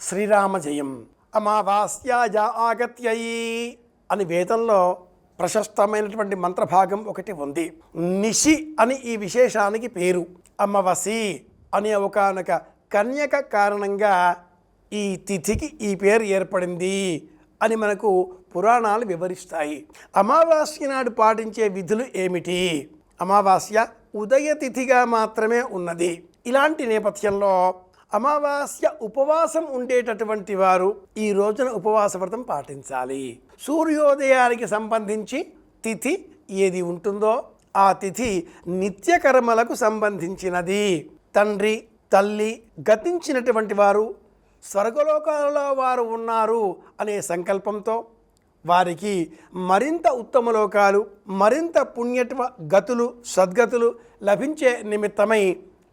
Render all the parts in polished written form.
శ్రీరామ జయం అమావాస్యాయ ఆగత్యై అని వేదంలో ప్రశస్తమైనటువంటి మంత్రభాగం ఒకటి ఉంది. నిషి అని ఈ విశేషానికి పేరు. అమావాసి అనే ఒకానొక కన్యక కారణంగా ఈ తిథికి ఈ పేరు ఏర్పడింది అని మనకు పురాణాలు వివరిస్తాయి. అమావాస్య నాడు పాటించే విధులు ఏమిటి? అమావాస్య ఉదయ తిథిగా మాత్రమే ఉన్నది. ఇలాంటి నేపథ్యంలో అమావాస్య ఉపవాసం ఉండేటటువంటి వారు ఈ రోజున ఉపవాస వ్రతం పాటించాలి. సూర్యోదయానికి సంబంధించి తిథి ఏది ఉంటుందో ఆ తిథి నిత్యకర్మలకు సంబంధించినది. తండ్రి తల్లి గతించినటువంటి వారు స్వర్గలోకాలలో వారు ఉన్నారు అనే సంకల్పంతో వారికి మరింత ఉత్తమ లోకాలు, మరింత పుణ్యత్వ గతులు, సద్గతులు లభించే నిమిత్తమై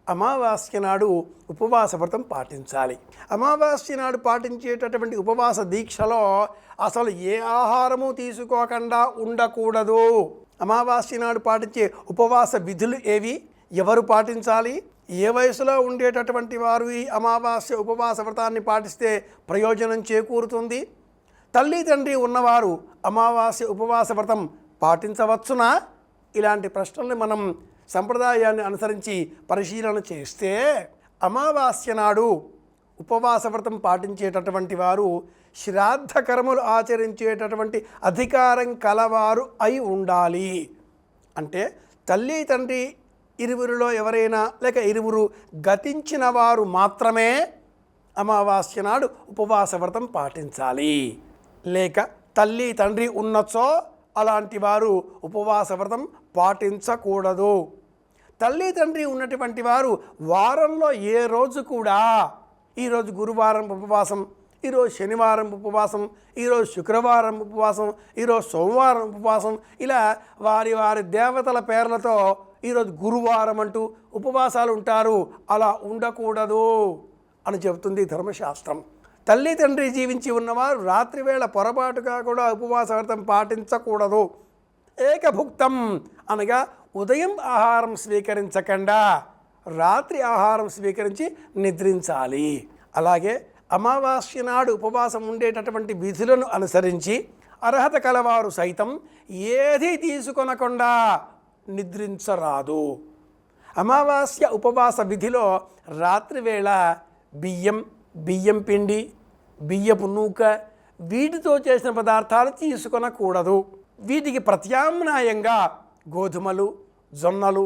అమావాస్య నాడు ఉపవాస వ్రతం పాటించాలి. అమావాస్య నాడు పాటించేటటువంటి ఉపవాస దీక్షలో అసలు ఏ ఆహారము తీసుకోకుండా ఉండకూడదు. అమావాస్య నాడు పాటించే ఉపవాస విధులు ఏవి, ఎవరు పాటించాలి, ఏ వయసులో ఉండేటటువంటి వారు ఈ అమావాస్య ఉపవాస వ్రతాన్ని పాటిస్తే ప్రయోజనం చేకూరుతుంది, తల్లి తండ్రి ఉన్నవారు అమావాస్య ఉపవాస వ్రతం పాటించవచ్చునా? ఇలాంటి ప్రశ్నల్ని మనం సంప్రదాయాన్ని అనుసరించి పరిశీలన చేస్తే అమావాస్య నాడు ఉపవాస వ్రతం పాటించేటటువంటి వారు శ్రాద్ధ కర్మలు ఆచరించేటటువంటి అధికారం కలవారు అయి ఉండాలి. అంటే తల్లి తండ్రి ఇరువురిలో ఎవరైనా లేక ఇరువురు గతించిన వారు మాత్రమే అమావాస్య నాడు ఉపవాస వ్రతం పాటించాలి. లేక తల్లి తండ్రి ఉన్నచో అలాంటి వారు ఉపవాస వ్రతం పాటించకూడదు. తల్లి తండ్రి ఉన్నటువంటి వారు వారంలో ఏ రోజు కూడా ఈరోజు గురువారం ఉపవాసం, ఈరోజు శనివారం ఉపవాసం, ఈరోజు శుక్రవారం ఉపవాసం, ఈరోజు సోమవారం ఉపవాసం, ఇలా వారి వారి దేవతల పేర్లతో ఈరోజు గురువారం అంటూ ఉపవాసాలు ఉంటారు. అలా ఉండకూడదు అని చెబుతుంది ధర్మశాస్త్రం. తల్లి తండ్రి జీవించి ఉన్నవారు రాత్రివేళ పొరపాటుగా కూడా ఉపవాస వ్రతం పాటించకూడదు. ఏకభుక్తం అనగా ఉదయం ఆహారం స్వీకరించకుండా రాత్రి ఆహారం స్వీకరించి నిద్రించాలి. అలాగే అమావాస్య నాడు ఉపవాసం ఉండేటటువంటి విధులను అనుసరించి అర్హత కలవారు సైతం ఏది తీసుకొనకుండా నిద్రించరాదు. అమావాస్య ఉపవాస విధిలో రాత్రివేళ బియ్యం పిండి, బియ్యపు నూక వీటితో చేసిన పదార్థాలు తీసుకొనకూడదు. వీటికి ప్రత్యామ్నాయంగా గోధుమలు, జొన్నలు,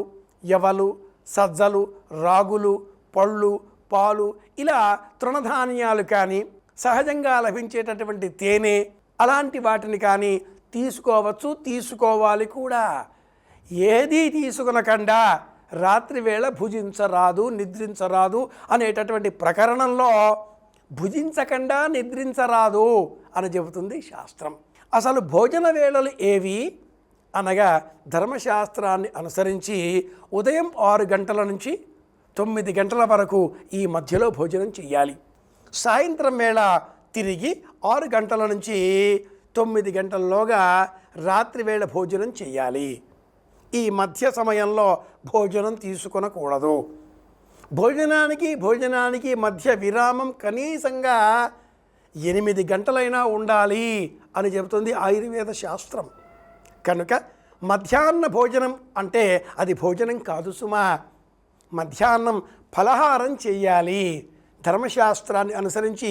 యవలు, సజ్జలు, రాగులు, పళ్ళు, పాలు ఇలా తృణధాన్యాలు కానీ సహజంగా లభించేటటువంటి తేనె అలాంటి వాటిని కానీ తీసుకోవచ్చు, తీసుకోవాలి కూడా. ఏదీ తీసుకునకుండా రాత్రివేళ భుజించరాదు, నిద్రించరాదు అనేటటువంటి ప్రకరణంలో భుజించకుండా నిద్రించరాదు అని చెబుతుంది శాస్త్రం. అసలు భోజన వేళలు ఏవి అనగా ధర్మశాస్త్రాన్ని అనుసరించి ఉదయం 6 గంటల నుంచి 9 గంటల వరకు ఈ మధ్యలో భోజనం చేయాలి. సాయంత్రం వేళ తిరిగి 6 గంటల నుంచి 9 గంటల్లోగా రాత్రివేళ భోజనం చేయాలి. ఈ మధ్య సమయంలో భోజనం తీసుకొనకూడదు. భోజనానికి మధ్య విరామం కనీసంగా 8 గంటలైనా ఉండాలి అని చెబుతుంది ఆయుర్వేద శాస్త్రం. కనుక మధ్యాహ్న భోజనం అంటే అది భోజనం కాదు సుమా, మధ్యాహ్నం ఫలహారం చేయాలి. ధర్మశాస్త్రాన్ని అనుసరించి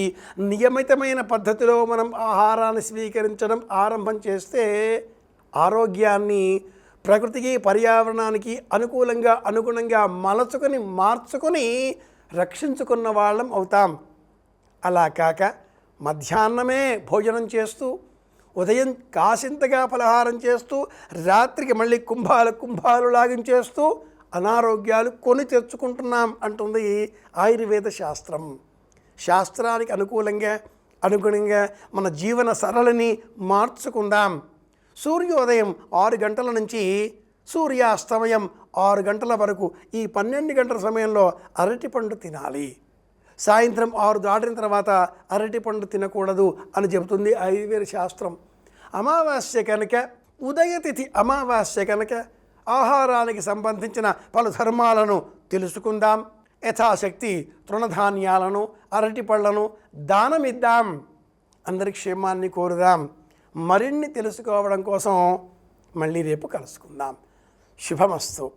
నియమితమైన పద్ధతిలో మనం ఆహారాన్ని స్వీకరించడం ఆరంభం చేస్తే ఆరోగ్యాన్ని ప్రకృతికి పర్యావరణానికి అనుగుణంగా మార్చుకొని రక్షించుకున్న వాళ్ళం అవుతాం. అలా కాక మధ్యాహ్నమే భోజనం చేస్తూ ఉదయం కాసింతగా ఫలహారం చేస్తూ రాత్రికి మళ్ళీ కుంభాలు లాగించేస్తూ అనారోగ్యాలు కొని తెచ్చుకుంటున్నాం అంటుంది ఆయుర్వేద శాస్త్రం. శాస్త్రానికి అనుగుణంగా మన జీవన సరళిని మార్చుకుందాం. సూర్యోదయం 6 గంటల నుంచి సూర్యాస్తమయం 6 గంటల వరకు ఈ 12 గంటల సమయంలో అరటిపండు తినాలి. సాయంత్రం 6 దాటిన తర్వాత అరటిపండు తినకూడదు అని చెబుతుంది ఆయుర్వేద శాస్త్రం. అమావాస్య కనుక ఉదయతిథి అమావాస్య కనుక ఆహారానికి సంబంధించిన పలు ధర్మాలను తెలుసుకుందాం. యథాశక్తి తృణధాన్యాలను అరటిపళ్లను దానమిద్దాం. అందరి క్షేమాన్ని కోరుదాం. మరిన్ని తెలుసుకోవడం కోసం మళ్ళీ రేపు కలుసుకుందాం. శుభమస్తు.